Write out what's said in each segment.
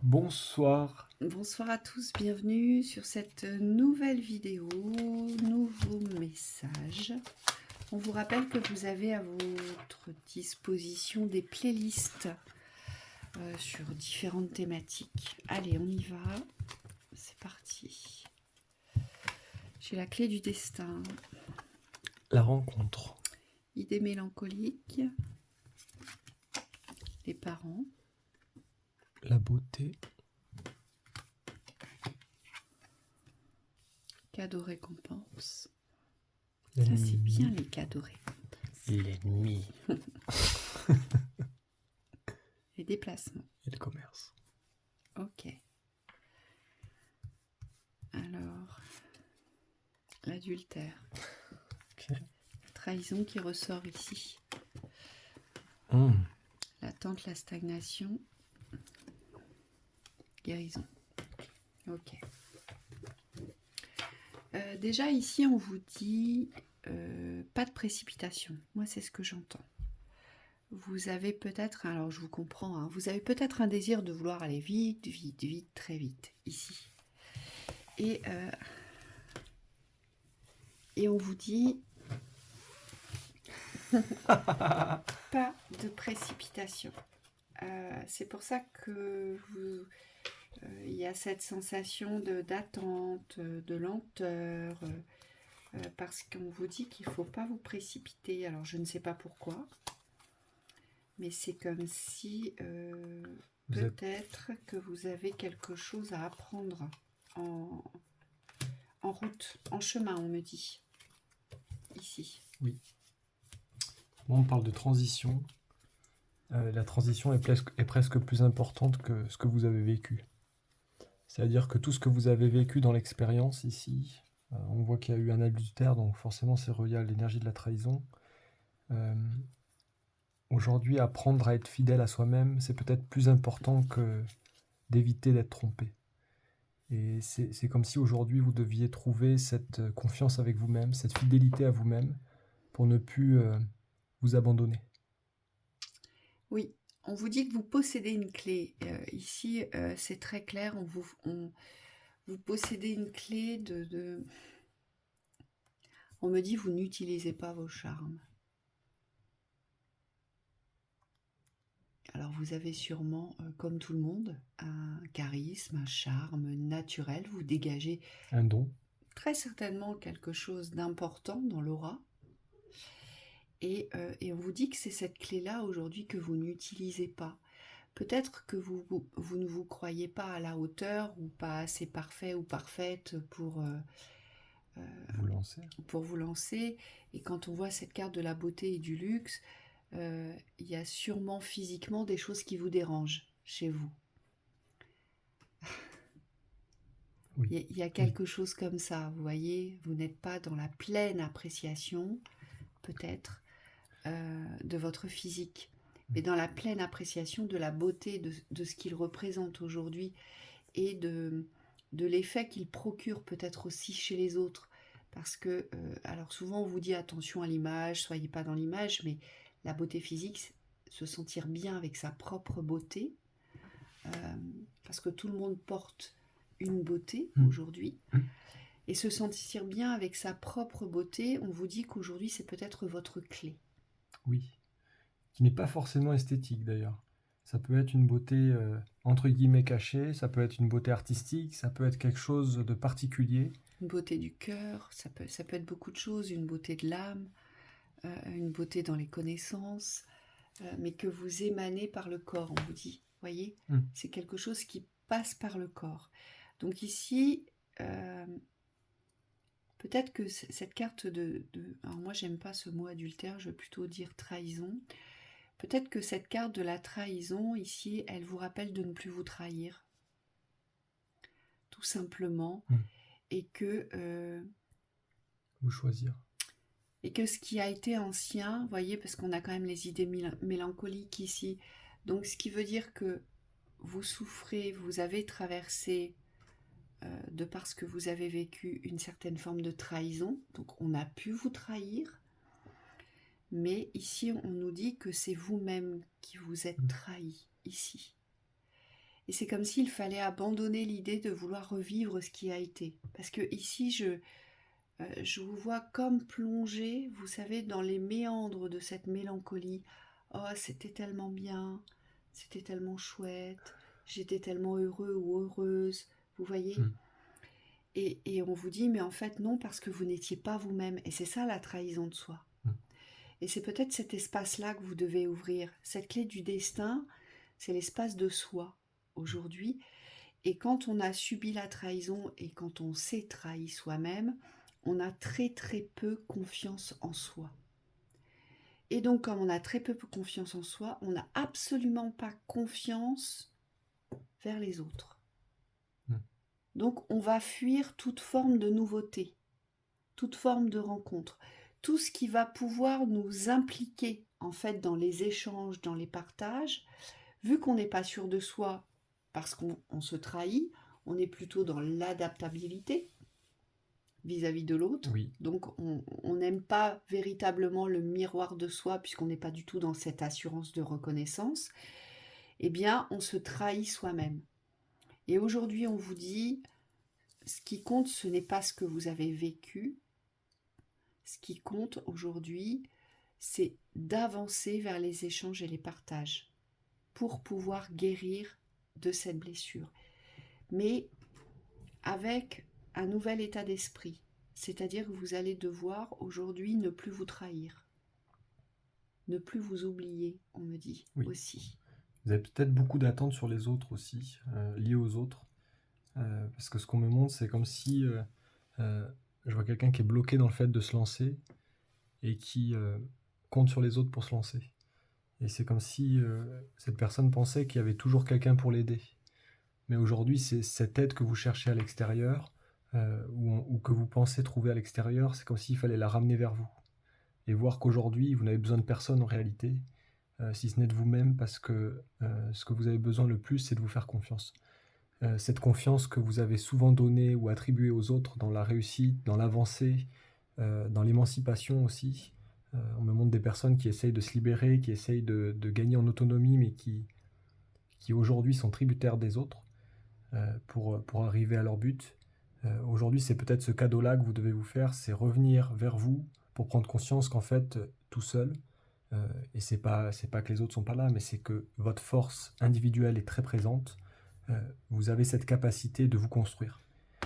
Bonsoir. Bonsoir à tous, bienvenue sur cette nouvelle vidéo, nouveau message. On vous rappelle que vous avez à votre disposition des playlists sur différentes thématiques. Allez, on y va, c'est parti. J'ai la clé du destin, La rencontre. idée mélancolique, les parents, La beauté. cadeau récompense. Ça L'ennemi. c'est bien les cadeaux récompenses. L'ennemi. Les déplacements. Et le commerce. Ok. Alors, l'adultère. Ok. Trahison qui ressort ici. L'attente, la stagnation. Guérison. Ok. Déjà ici, on vous dit pas de précipitation. Moi, c'est ce que j'entends. Vous avez peut-être, alors je vous comprends, hein, vous avez peut-être un désir de vouloir aller vite, vite, vite, très vite, ici. Et on vous dit pas de précipitation. C'est pour ça que il y a cette sensation d'attente, de lenteur, parce qu'on vous dit qu'il ne faut pas vous précipiter. Alors je ne sais pas pourquoi, mais c'est comme si peut-être que vous avez quelque chose à apprendre en route, en chemin, on me dit, ici. Oui. Bon, on parle de transition. La transition est presque plus importante que ce que vous avez vécu. C'est-à-dire que tout ce que vous avez vécu dans l'expérience ici, on voit qu'il y a eu un adultère, donc forcément c'est relié à l'énergie de la trahison. Aujourd'hui, apprendre à être fidèle à soi-même, c'est peut-être plus important que d'éviter d'être trompé. Et c'est comme si aujourd'hui vous deviez trouver cette confiance avec vous-même, cette fidélité à vous-même, pour ne plus vous abandonner. Oui, on vous dit que vous possédez une clé. Ici, c'est très clair, vous possédez une clé de... On me dit, vous n'utilisez pas vos charmes. Alors vous avez sûrement, comme tout le monde, un charisme, un charme naturel. Vous dégagez Un don. très certainement quelque chose d'important dans l'aura. Et on vous dit que c'est cette clé-là aujourd'hui que vous n'utilisez pas. Peut-être que vous ne vous croyez pas à la hauteur ou pas assez parfait ou parfaite pour vous lancer. Et quand on voit cette carte de la beauté et du luxe, il y a sûrement physiquement des choses qui vous dérangent chez vous. Oui. Il y a quelque chose comme ça, vous voyez, vous n'êtes pas dans la pleine appréciation, peut-être, de votre physique, mais dans la pleine appréciation de la beauté de ce qu'il représente aujourd'hui et de l'effet qu'il procure peut-être aussi chez les autres. Parce que, alors souvent on vous dit attention à l'image, soyez pas dans l'image, mais la beauté physique, se sentir bien avec sa propre beauté, parce que tout le monde porte une beauté aujourd'hui, et se sentir bien avec sa propre beauté, on vous dit qu'aujourd'hui c'est peut-être votre clé. Oui, qui n'est pas forcément esthétique d'ailleurs. Ça peut être une beauté entre guillemets cachée, ça peut être une beauté artistique, ça peut être quelque chose de particulier. Une beauté du cœur, ça peut être beaucoup de choses, une beauté de l'âme, une beauté dans les connaissances, mais que vous émanez par le corps, on vous dit. Voyez, c'est quelque chose qui passe par le corps. Donc ici, peut-être que cette carte alors moi j'aime pas ce mot adultère, je veux plutôt dire trahison. Peut-être que cette carte de la trahison ici, elle vous rappelle de ne plus vous trahir, tout simplement, et que vous choisir. Et que ce qui a été ancien, vous voyez, parce qu'on a quand même les idées mélancoliques ici, donc ce qui veut dire que vous souffrez, vous avez traversé, de par ce que vous avez vécu, une certaine forme de trahison, donc on a pu vous trahir, mais ici on nous dit que c'est vous-même qui vous êtes trahi, ici. Et c'est comme s'il fallait abandonner l'idée de vouloir revivre ce qui a été. Parce que ici, je vous vois comme plongé, vous savez, dans les méandres de cette mélancolie. Oh, c'était tellement bien, c'était tellement chouette, j'étais tellement heureux ou heureuse, vous voyez? Mm. Et on vous dit, mais en fait non, parce que vous n'étiez pas vous-même. Et c'est ça la trahison de soi. Mm. Et c'est peut-être cet espace-là que vous devez ouvrir. Cette clé du destin, c'est l'espace de soi aujourd'hui. Et quand on a subi la trahison et quand on s'est trahi soi-même, on a très très peu confiance en soi. Et donc comme on a très peu confiance en soi, on n'a absolument pas confiance vers les autres. Mm. Donc on va fuir toute forme de nouveauté, toute forme de rencontre, tout ce qui va pouvoir nous impliquer en fait dans les échanges, dans les partages. Vu qu'on n'est pas sûr de soi parce qu'on se trahit, on est plutôt dans l'adaptabilité vis-à-vis de l'autre. Oui. Donc on n'aime pas véritablement le miroir de soi puisqu'on n'est pas du tout dans cette assurance de reconnaissance. Eh bien, on se trahit soi-même. Et aujourd'hui, on vous dit, ce qui compte, ce n'est pas ce que vous avez vécu. Ce qui compte aujourd'hui, c'est d'avancer vers les échanges et les partages pour pouvoir guérir de cette blessure. Mais avec un nouvel état d'esprit. C'est-à-dire que vous allez devoir aujourd'hui ne plus vous trahir. Ne plus vous oublier, on me dit Oui. aussi. Vous avez peut-être beaucoup d'attentes sur les autres aussi, liées aux autres. Parce que ce qu'on me montre, c'est comme si je vois quelqu'un qui est bloqué dans le fait de se lancer et qui compte sur les autres pour se lancer. Et c'est comme si cette personne pensait qu'il y avait toujours quelqu'un pour l'aider. Mais aujourd'hui, c'est cette aide que vous cherchez à l'extérieur, ou que vous pensez trouver à l'extérieur, c'est comme s'il fallait la ramener vers vous. Et voir qu'aujourd'hui, vous n'avez besoin de personne en réalité, si ce n'est de vous-même, parce que ce que vous avez besoin le plus, c'est de vous faire confiance. Cette confiance que vous avez souvent donnée ou attribuée aux autres dans la réussite, dans l'avancée, dans l'émancipation aussi. On me montre des personnes qui essayent de se libérer, qui essayent de gagner en autonomie, mais qui aujourd'hui sont tributaires des autres pour arriver à leur but. Aujourd'hui, c'est peut-être ce cadeau-là que vous devez vous faire, c'est revenir vers vous pour prendre conscience qu'en fait, tout seul, et c'est pas que les autres sont pas là, mais c'est que votre force individuelle est très présente. Vous avez cette capacité de vous construire.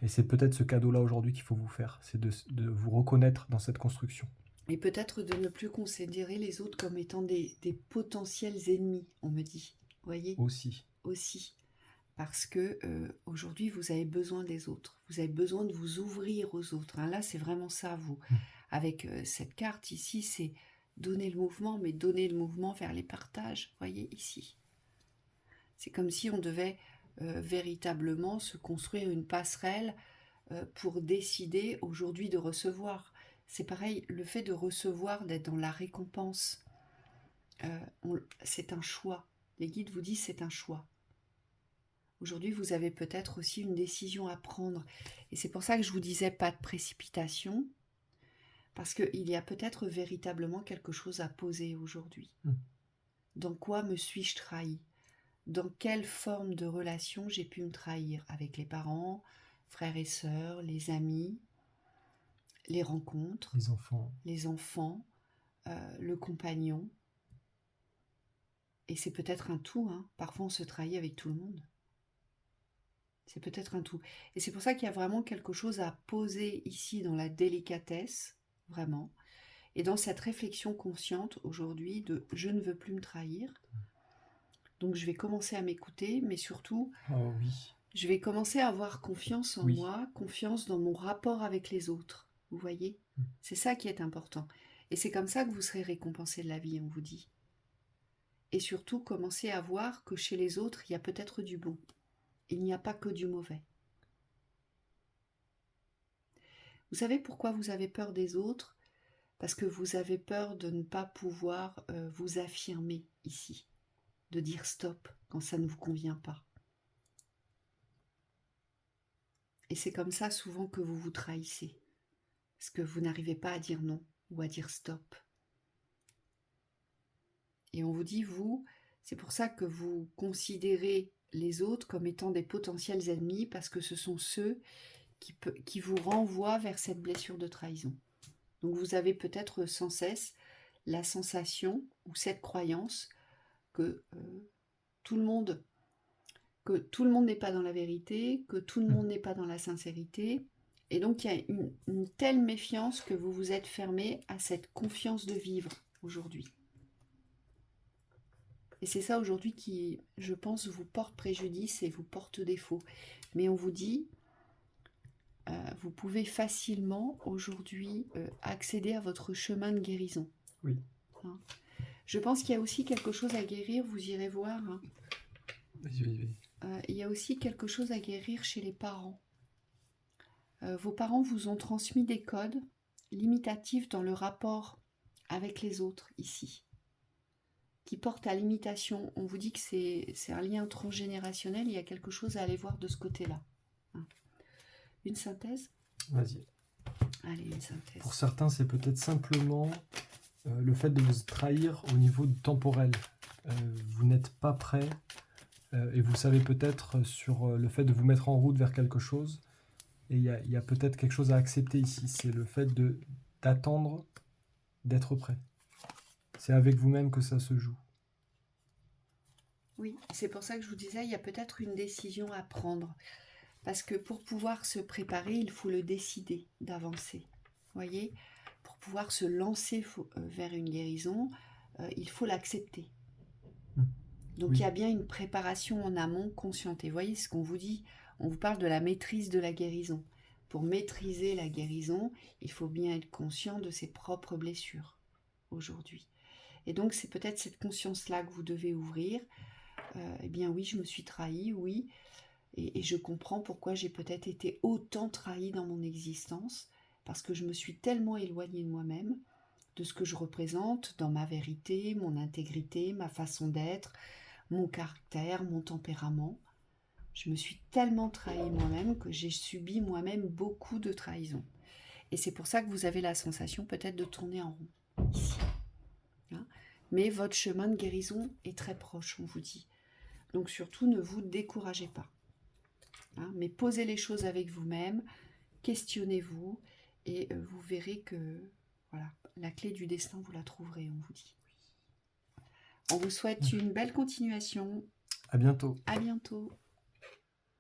Et c'est peut-être ce cadeau-là aujourd'hui qu'il faut vous faire, c'est de vous reconnaître dans cette construction. Et peut-être de ne plus considérer les autres comme étant des potentiels ennemis, on me dit. Vous voyez ? Aussi. Aussi. Parce que aujourd'hui, vous avez besoin des autres. Vous avez besoin de vous ouvrir aux autres. Hein. Là, c'est vraiment ça, vous. Avec cette carte ici, c'est donner le mouvement, mais donner le mouvement vers les partages. Vous voyez ici. C'est comme si on devait véritablement se construire une passerelle pour décider aujourd'hui de recevoir. C'est pareil, le fait de recevoir, d'être dans la récompense, c'est un choix. Les guides vous disent c'est un choix. Aujourd'hui, vous avez peut-être aussi une décision à prendre. Et c'est pour ça que je vous disais pas de précipitation, parce qu'il y a peut-être véritablement quelque chose à poser aujourd'hui. Dans quoi me suis-je trahi ? Dans quelle forme de relation j'ai pu me trahir ? Avec les parents, frères et sœurs, les amis, les rencontres, les enfants, le compagnon. Et c'est peut-être un tout. Hein. Parfois, on se trahit avec tout le monde. C'est peut-être un tout. Et c'est pour ça qu'il y a vraiment quelque chose à poser ici dans la délicatesse, vraiment, et dans cette réflexion consciente aujourd'hui de « je ne veux plus me trahir ». Donc je vais commencer à m'écouter, mais surtout, je vais commencer à avoir confiance en moi, confiance dans mon rapport avec les autres. Vous voyez ? C'est ça qui est important. Et c'est comme ça que vous serez récompensé de la vie, on vous dit. Et surtout, commencez à voir que chez les autres, il y a peut-être du bon. Il n'y a pas que du mauvais. Vous savez pourquoi vous avez peur des autres ? Parce que vous avez peur de ne pas pouvoir vous affirmer ici, de dire stop quand ça ne vous convient pas. Et c'est comme ça souvent que vous vous trahissez, parce que vous n'arrivez pas à dire non ou à dire stop. Et on vous dit, vous, c'est pour ça que vous considérez les autres comme étant des potentiels ennemis parce que ce sont ceux qui vous renvoient vers cette blessure de trahison. Donc vous avez peut-être sans cesse la sensation ou cette croyance que tout le monde n'est pas dans la vérité, que tout le monde n'est pas dans la sincérité. Et donc il y a une telle méfiance que vous vous êtes fermé à cette confiance de vivre aujourd'hui. Et c'est ça aujourd'hui qui, je pense, vous porte préjudice et vous porte défaut. Mais on vous dit, vous pouvez facilement aujourd'hui accéder à votre chemin de guérison. Oui. Hein. Je pense qu'il y a aussi quelque chose à guérir, vous irez voir. Hein. Vas-y. Il y a aussi quelque chose à guérir chez les parents. Vos parents vous ont transmis des codes limitatifs dans le rapport avec les autres ici, qui portent à l'imitation. On vous dit que c'est un lien transgénérationnel, il y a quelque chose à aller voir de ce côté-là. Hein. Une synthèse ? Vas-y. Allez, une synthèse. Pour certains, c'est peut-être simplement le fait de vous trahir au niveau temporel. Vous n'êtes pas prêt et vous savez peut-être sur le fait de vous mettre en route vers quelque chose. Et il y a peut-être quelque chose à accepter ici. C'est le fait d'attendre d'être prêt. C'est avec vous-même que ça se joue. Oui, c'est pour ça que je vous disais, il y a peut-être une décision à prendre. Parce que pour pouvoir se préparer, il faut le décider d'avancer. Vous voyez ? Pour pouvoir se lancer vers une guérison, il faut l'accepter. Donc Oui. il y a bien une préparation en amont consciente. Et voyez ce qu'on vous dit, on vous parle de la maîtrise de la guérison. Pour maîtriser la guérison, il faut bien être conscient de ses propres blessures aujourd'hui. Et donc c'est peut-être cette conscience-là que vous devez ouvrir. Eh bien oui, je me suis trahi, oui. Et je comprends pourquoi j'ai peut-être été autant trahi dans mon existence, parce que je me suis tellement éloignée de moi-même, de ce que je représente, dans ma vérité, mon intégrité, ma façon d'être, mon caractère, mon tempérament. Je me suis tellement trahi moi-même que j'ai subi moi-même beaucoup de trahison. Et c'est pour ça que vous avez la sensation peut-être de tourner en rond, ici. Hein ? Mais votre chemin de guérison est très proche, on vous dit. Donc surtout, ne vous découragez pas. Hein ? Mais posez les choses avec vous-même, questionnez-vous, et vous verrez que voilà, la clé du destin, vous la trouverez, on vous dit. On vous souhaite une belle continuation. À bientôt. À bientôt.